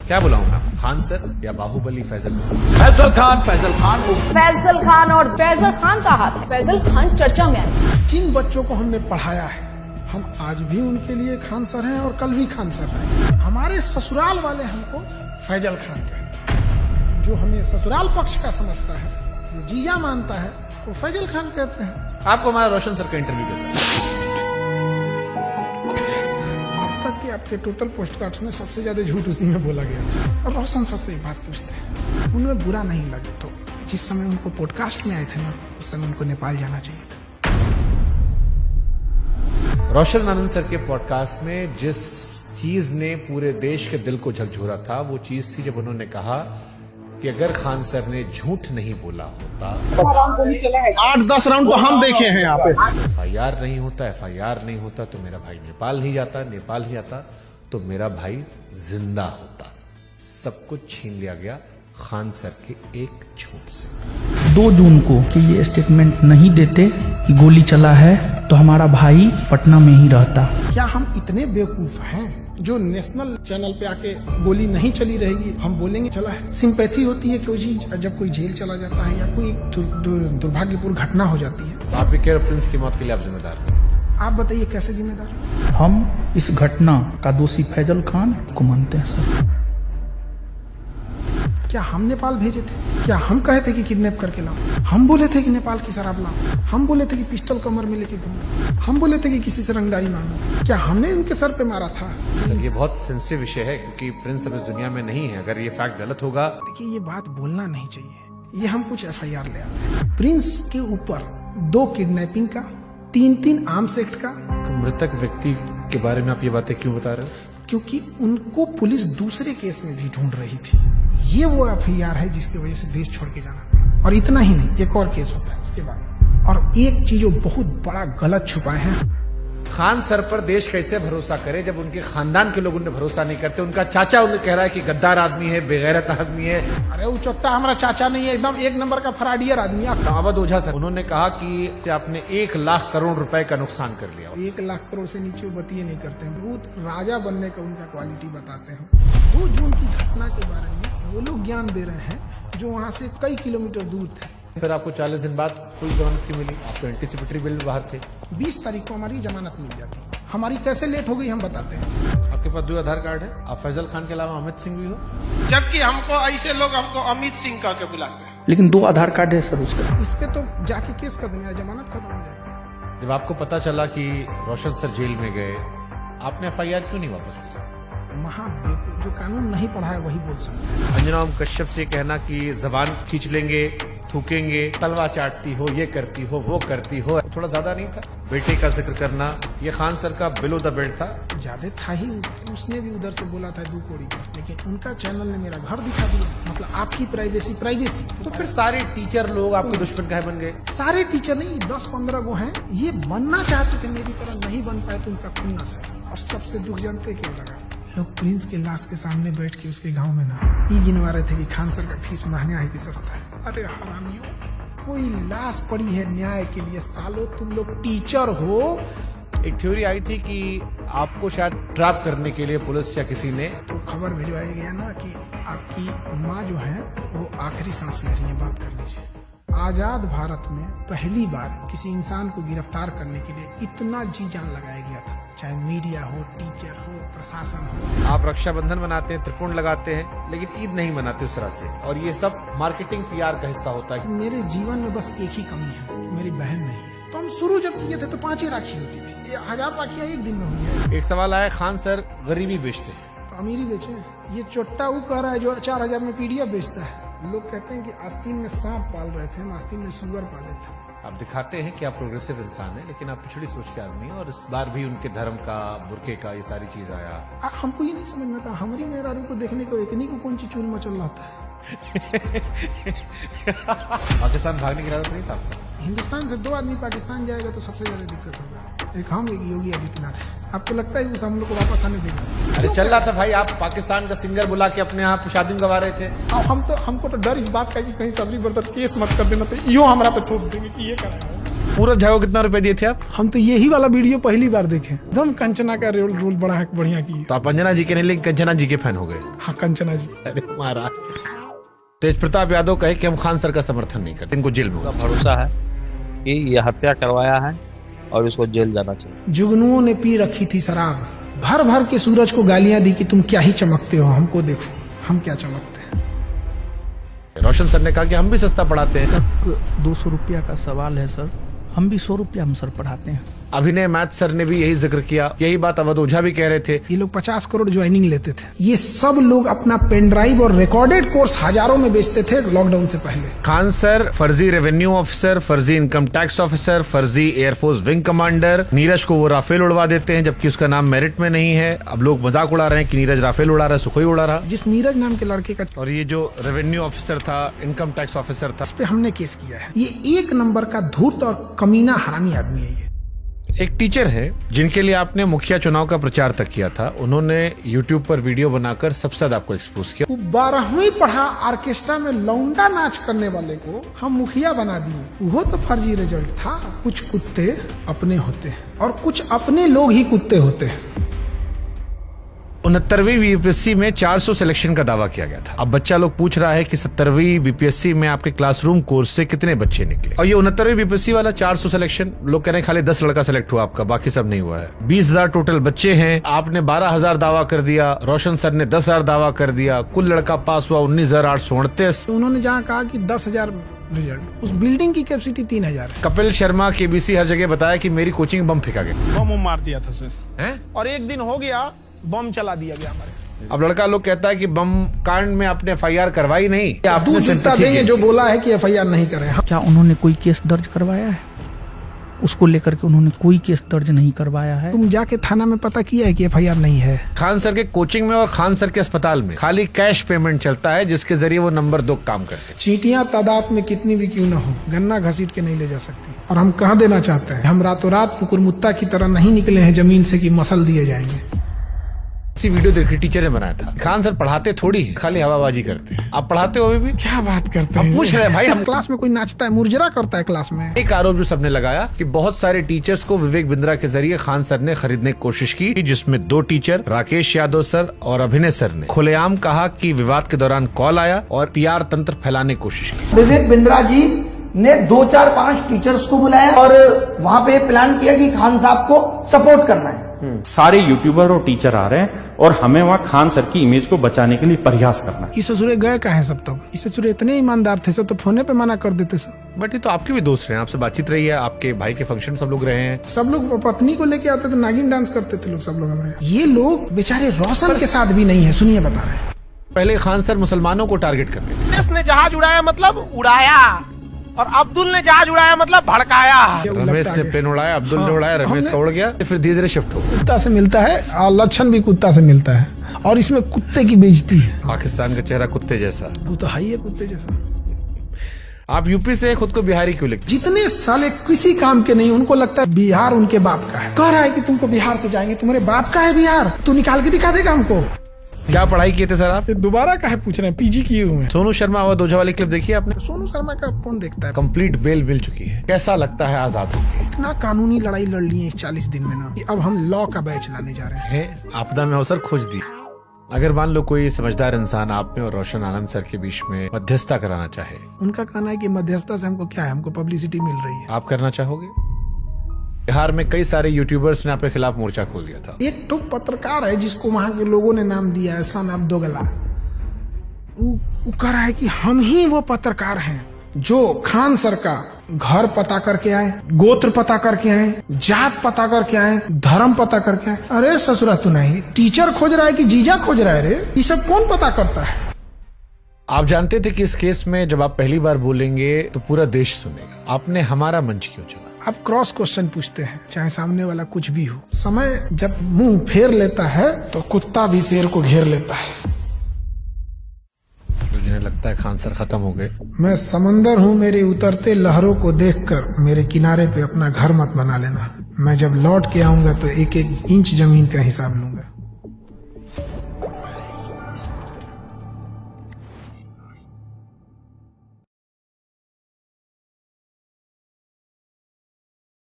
क्या बुलाऊं मैं, खान सर या बाहुबली फैजल खान? फैजल खान, फैजल खान। फैजल खान और फैजल खान का हाथ है। फैजल खान चर्चा में है। जिन बच्चों को हमने पढ़ाया है, हम आज भी उनके लिए खान सर हैं और कल भी खान सर हैं। हमारे ससुराल वाले हमको फैजल खान कहते हैं। जो हमें ससुराल पक्ष का समझता है, जो जीजा मानता है, वो फैजल खान कहते हैं। आपको हमारा रोशन सर का इंटरव्यू कैसा? अब तक के आपके टोटल पोस्ट कार्ड्स में सबसे ज्यादा झूठ उसी में बोला गया। और रोशन सर से एक बात पूछते हैं, उनमें बुरा नहीं लगे तो जिस समय उनको पॉडकास्ट में आए थे ना, उस समय उनको नेपाल जाना चाहिए था। रोशन आनंद सर के पॉडकास्ट में जिस चीज ने पूरे देश के दिल को झकझोरा था, वो चीज थी जब उन्होंने कहा कि अगर खान सर ने झूठ नहीं बोला होता, 8-10 राउंड तो हम देखे हैं यहाँ पे। FIR नहीं होता, FIR नहीं होता तो मेरा भाई नेपाल नहीं जाता, नेपाल ही आता तो मेरा भाई जिंदा होता। सब कुछ छीन लिया गया खान सर के एक झूठ से। 2 जून को कि ये स्टेटमेंट नहीं देते कि गोली चला है तो हमारा भाई पटना में ही रहता। क्या हम इतने बेवकूफ हैं जो नेशनल चैनल पे आके गोली नहीं चली रहेगी हम बोलेंगे चला है? सिंपैथी होती है क्यों जी जब कोई जेल चला जाता है या कोई दुर्भाग्यपूर्ण घटना हो जाती है। आप भी कह रहे प्रिंस की मौत के लिए आप जिम्मेदार नहीं? आप बताइए कैसे जिम्मेदार? हम इस घटना का दोषी फैजल खान को मानते हैं सर। क्या हम नेपाल भेजे थे? क्या हम कहे थे कि किडनैप करके लाओ? हम बोले थे कि नेपाल की शराब लाओ? हम बोले थे कि पिस्टल कमर में लेके घूमो? हम बोले थे कि किसी से रंगदारी मांगो? क्या हमने उनके सर पे मारा था? सर ये बहुत सेंसिटिव विषय है क्योंकि प्रिंस अब इस दुनिया में नहीं है। अगर ये फैक्ट गलत होगा, देखिए ये बात बोलना नहीं चाहिए। ये हम कुछ FIR ले आते हैं। प्रिंस के ऊपर 2 किडनैपिंग का, 3 आर्म्स एक्ट का। तो मृतक व्यक्ति के बारे में आप ये बातें क्यों बता रहे हो? क्योंकि उनको पुलिस दूसरे केस में भी ढूंढ रही थी। ये वो FIR है जिसकी वजह से देश छोड़ के जाना पड़ा। और इतना ही नहीं, एक और केस होता है उसके बाद। और एक चीज जो बहुत बड़ा गलत छुपाए हैं, खान सर पर देश कैसे भरोसा करे जब उनके खानदान के लोग उन्हें भरोसा नहीं करते। उनका चाचा उन्हें कह रहा है कि गद्दार आदमी है, बेगैरत आदमी है। अरे वो चोट्टा हमारा चाचा नहीं है, एकदम 1 नंबर का फराडियर आदमी है। अवध ओझा सर उन्होंने कहा कि आपने 1 लाख करोड़ रुपए का नुकसान कर लिया। 1 लाख करोड़ से नीचे वो बतिए नहीं करते हैं। बहुत राजा बनने का उनका क्वालिटी बताते हैं। 2 जून की घटना के बारे में वो लोग ज्ञान दे रहे हैं जो वहाँ से कई किलोमीटर दूर थे। फिर आपको 40 दिन बाद फुल जमानत क्यों मिली? आप तो एंटीसिपेटरी बिल बाहर थे। 20 तारीख को हमारी जमानत मिल जाती। हमारी कैसे लेट हो गई हम बताते हैं। आपके पास 2 आधार कार्ड है। आप फैजल खान के अलावा अमित सिंह भी हो। जबकि हमको ऐसे लोग हमको अमित सिंह कह के बुलाते हैं। लेकिन 2 आधार कार्ड है सर उसका। इस पे तो जाके केस कर देंगे, जमानत खत्म हो जाएगी। जब आपको पता चला कि रोशन सर जेल में गए, आपने FIR क्यों नहीं वापस लिया? महाबेवकूफ, जो कानून नहीं पढ़ा है वही बोल सकता है। अंजना ओम कश्यप से कहना कि जबान खींच लेंगे, थूकेंगे, तलवा चाटती हो, ये करती हो, वो करती हो, थोड़ा ज्यादा नहीं था? बेटे का जिक्र करना, ये खान सर का बिलो द बेल्ट था। ज्यादा था ही। उसने भी उधर से बोला था 2 कौड़ी का, लेकिन उनका चैनल ने मेरा घर दिखा दिया। मतलब आपकी प्राइवेसी। तो फिर सारे टीचर लोग आपके दुश्मन काहे बन गए? सारे टीचर नहीं, 10-15 गो हैं। ये बनना चाहते थे, मेरी तरह नहीं बन पाए तो उनका खुन्नस है। और सबसे दुख जानते क्यों लगा? लोग प्रिंस के लाश के सामने बैठ के उसके गांव में ना ये गिनवा रहे थे कि खान सर का फीस महंगा है कि सस्ता है। अरे हरामियों, कोई लाश पड़ी है न्याय के लिए। सालों तुम लोग टीचर हो। एक थ्योरी आई थी कि आपको शायद ट्रैप करने के लिए पुलिस या किसी ने तो खबर भिजवाई गया ना कि आपकी माँ जो है वो आखिरी सांस ले रही है, बात कर लीजिए। आजाद भारत में पहली बार किसी इंसान को गिरफ्तार करने के लिए इतना जी जान लगाया गया था, चाहे मीडिया हो, टीचर हो, प्रशासन हो। आप रक्षाबंधन मनाते हैं, त्रिपुंड लगाते हैं, लेकिन ईद नहीं मनाते उस तरह से। और ये सब मार्केटिंग PR का हिस्सा होता है। मेरे जीवन में बस एक ही कमी है कि मेरी बहन नहीं है। तो हम शुरू जब किए थे तो 5 ही राखी होती थी। 1000 राखियां एक दिन में हुई है। एक सवाल आया, खान सर गरीबी बेचते हैं तो अमीरी बेचे। ये चोट्टा वो कह रहा है जो 4000 में PDF बेचता है। लोग कहते हैं कि आस्तीन में सांप पाल रहे थे, हम आस्तीन में सुअर पाले थे। आप दिखाते हैं कि आप प्रोग्रेसिव इंसान हैं, लेकिन आप पिछड़ी सोच के आदमी हैं। और इस बार भी उनके धर्म का, बुरके का, ये सारी चीज आया। हमको ये नहीं समझ में आता, हमारी मेहरारू को देखने को इतनी को कौन सी चूल मचल रहा था। पाकिस्तान भागने की इरादा नहीं था आपका? हिंदुस्तान से 2 आदमी पाकिस्तान जाएगा तो सबसे ज्यादा दिक्कत होगा। एक हम, एक योगी आदित्यनाथ। आपको लगता है उस हम लोग को वापस आने देंगे? अरे चल रहा था भाई, आप पाकिस्तान का सिंगर बुला के अपने आप शादी गवा रहे थे। हमको तो डर इस बात का कि कहीं सबरी बर्दर केस मत कर देना, तो यो हमारा पे थोप देंगे कि ये कराया। पूरब झा को कितना रुपए दिए थे आप? हम तो यही वाला वीडियो पहली बार देखे, एकदम कंचना का रोल बड़ा बढ़िया की। तो आप अंजना जी के नहीं लेकिन कंचना जी के फैन हो गए। हाँ कंचना जी। अरे महाराज, तेज प्रताप यादव कहे कि हम खान सर का समर्थन नहीं करते, इनको जेल में होगा। भरोसा है कि यह हत्या करवाया है और इसको जेल जाना चाहिए। जुगनुओं ने पी रखी थी शराब, भर भर के सूरज को गालियां दी कि तुम क्या ही चमकते हो, हमको देखो हम क्या चमकते हैं। रोशन सर ने कहा कि हम भी सस्ता पढ़ाते हैं। 200 रुपया का सवाल है सर, हम भी 100 रुपया हम सर पढ़ाते हैं। अभिनय मैथ सर ने भी यही जिक्र किया, यही बात अवध ओझा भी कह रहे थे। ये लोग 50 करोड़ ज्वाइनिंग लेते थे। ये सब लोग अपना पेन ड्राइव और रिकॉर्डेड कोर्स हजारों में बेचते थे लॉकडाउन से पहले। खान सर फर्जी रेवेन्यू ऑफिसर, फर्जी इनकम टैक्स ऑफिसर, फर्जी एयरफोर्स विंग कमांडर। नीरज को वो राफेल उड़वा देते हैं जबकि उसका नाम मेरिट में नहीं है। अब लोग मजाक उड़ा रहे हैं कि नीरज राफेल उड़ा रहा है, सुखोई उड़ा रहा। जिस नीरज नाम के लड़के का, और ये जो रेवेन्यू ऑफिसर था, इनकम टैक्स ऑफिसर था, इस पे हमने केस किया है। ये 1 नंबर का धूर्त और कमीना हरामी आदमी है। ये एक टीचर है जिनके लिए आपने मुखिया चुनाव का प्रचार तक किया था, उन्होंने YouTube पर वीडियो बनाकर सबसे ज्यादा आपको एक्सपोज किया। वो 12वीं पढ़ा ऑर्केस्ट्रा में लौंडा नाच करने वाले को हम मुखिया बना दिए। वो तो फर्जी रिजल्ट था। कुछ कुत्ते अपने होते हैं और कुछ अपने लोग ही कुत्ते होते हैं। 69वीं बीपीएससी में 400 सिलेक्शन का दावा किया गया था। अब बच्चा लोग पूछ रहा है कि 70वीं बीपीएससी में आपके क्लासरूम कोर्स से कितने बच्चे निकले। और ये 69वीं बीपीएससी वाला 400 सिलेक्शन, लोग कह रहे हैं खाली 10 लड़का सिलेक्ट हुआ आपका, बाकी सब नहीं हुआ है। 20,000 टोटल बच्चे हैं, आपने 12,000 दावा कर दिया, रोशन सर ने 10,000 दावा कर दिया, कुल लड़का पास हुआ 19,838। उन्होंने जहाँ कहा कि 10,000 रिजल्ट, उस बिल्डिंग की कैपेसिटी 3,000 है। कपिल शर्मा केबीसी हर जगह बताया कि मेरी कोचिंग बम फेंका गया, बम मार दिया था सर। है? और एक दिन हो गया बम चला दिया गया हमारे। अब लड़का लोग कहता है कि बम कांड में आपने FIR करवाई नहीं, आपने दूध जितना sympathy देंगे की। जो बोला है कि FIR नहीं करें। क्या उन्होंने कोई केस दर्ज करवाया है? उसको लेकर के उन्होंने कोई केस दर्ज नहीं करवाया है। तुम जाके थाना में पता किया है कि FIR नहीं है? खान सर के कोचिंग में और खान सर के अस्पताल में खाली कैश पेमेंट चलता है, जिसके जरिए वो नंबर 2 काम करते हैं। चींटियां तादाद में कितनी भी क्यों न हो, गन्ना घसीट के नहीं ले जा सकती। और हम कह देना चाहते हैं, हम रातों रात कुकुरमुत्ता की तरह नहीं निकले हैं जमीन से कि मसल दिए जाएंगे। इसी वीडियो देखी टीचर ने बनाया था। खान सर पढ़ाते थोड़ी है, खाली हवाबाजी करते हैं। आप पढ़ाते हो अभी भी? क्या बात करते हम हैं? पूछ रहे हैं भाई, हम क्लास में कोई नाचता है, मुरझरा करता है क्लास में। एक आरोप जो सबने लगाया कि बहुत सारे टीचर्स को विवेक बिंद्रा के जरिए खान सर ने खरीदने की कोशिश की, जिसमें 2 टीचर राकेश यादव सर और अभिनय सर ने खुलेआम कहा कि विवाद के दौरान कॉल आया और PR तंत्र फैलाने की कोशिश की। विवेक बिंद्रा जी ने 2, 4, 5 टीचर्स को बुलाया और वहाँ पे प्लान किया कि खान साहब को सपोर्ट करना है। सारे यूट्यूबर और टीचर आ रहे हैं और हमें वहाँ खान सर की इमेज को बचाने के लिए प्रयास करना है। इस ससुरे गए कहाँ हैं सब? तब इस ससुरे इतने ईमानदार थे सब, तो फोने पे मना कर देते सब। बट ये तो आपके भी दोस्त रहे हैं, आपसे बातचीत रही है, आपके भाई के फंक्शन सब लोग रहे हैं। सब लोग पत्नी को लेके आते थे, नागिन डांस करते थे लोग, सब लोग हमारे यहाँ। ये लोग बेचारे रोशन के साथ भी नहीं है। सुनिए बता रहे हैं। पहले खान सर मुसलमानों को टारगेट करते थे। रमेश ने जहाज उड़ाया मतलब उड़ाया, और अब्दुल ने जहाज उड़ाया मतलब भड़काया। रमेश ने प्लेन उड़ाया, अब्दुल ने उड़ाया, रमेश का उड़ गया, फिर धीरे धीरे शिफ्ट हो गया। कुत्ता से मिलता है और लक्षण भी कुत्ता से मिलता है, और इसमें कुत्ते की बेइज्जती है। पाकिस्तान का चेहरा कुत्ते जैसा, वो तो है ही है कुत्ते जैसा। आप यूपी से खुद को बिहारी क्यों लिखते? जितने साले किसी काम के नहीं, उनको लगता है बिहार उनके बाप का है। कह रहा है कि तुमको बिहार से जाएंगे, तुम्हारे बाप का है बिहार, तू निकाल के दिखा देगा हमको। क्या पढ़ाई किए थे सर आप? दोबारा काहे पूछ रहे हैं? PG किए हुए हैं। सोनू शर्मा अवध ओझा वाली क्लिप देखी आपने? सोनू शर्मा का कौन देखता है? कंप्लीट बेल मिल चुकी है, कैसा लगता है आजाद होके? इतना कानूनी लड़ाई लड़ ली है इस 40 दिन में ना, कि अब हम लॉ का बैच लाने जा रहे हैं। आपदा में अवसर खोज दी। अगर मान लो कोई समझदार इंसान आप में और रोशन आनंद सर के बीच में मध्यस्थता कराना चाहे, उनका कहना है कि मध्यस्थता से हमको क्या है, हमको पब्लिसिटी मिल रही है। आप करना चाहोगे? बिहार में कई सारे यूट्यूबर्स ने आपके खिलाफ मोर्चा खोल दिया था। एक तो पत्रकार है जिसको वहां के लोगों ने नाम दिया है सन ऑफ दोगला। वो कह रहा है कि हम ही वो पत्रकार हैं जो खान सर का घर पता करके आए, गोत्र पता करके आए, जात पता करके आए, धर्म पता करके आए। अरे ससुरा तू नहीं, टीचर खोज रहा है कि जीजा खोज रहा है? रे ये सब कौन पता करता है? आप जानते थे कि इस केस में जब आप पहली बार बोलेंगे तो पूरा देश सुनेगा, आपने हमारा मंच क्यों चुना? आप क्रॉस क्वेश्चन पूछते हैं, चाहे सामने वाला कुछ भी हो। समय जब मुंह फेर लेता है तो कुत्ता भी शेर को घेर लेता है। जिन्हें लगता है खान सर खत्म हो गए। मैं समंदर हूँ, मेरे उतरते लहरों को देखकर मेरे किनारे पे अपना घर मत बना लेना। मैं जब लौट के आऊंगा तो 1-1 इंच जमीन का हिसाब लूंगा।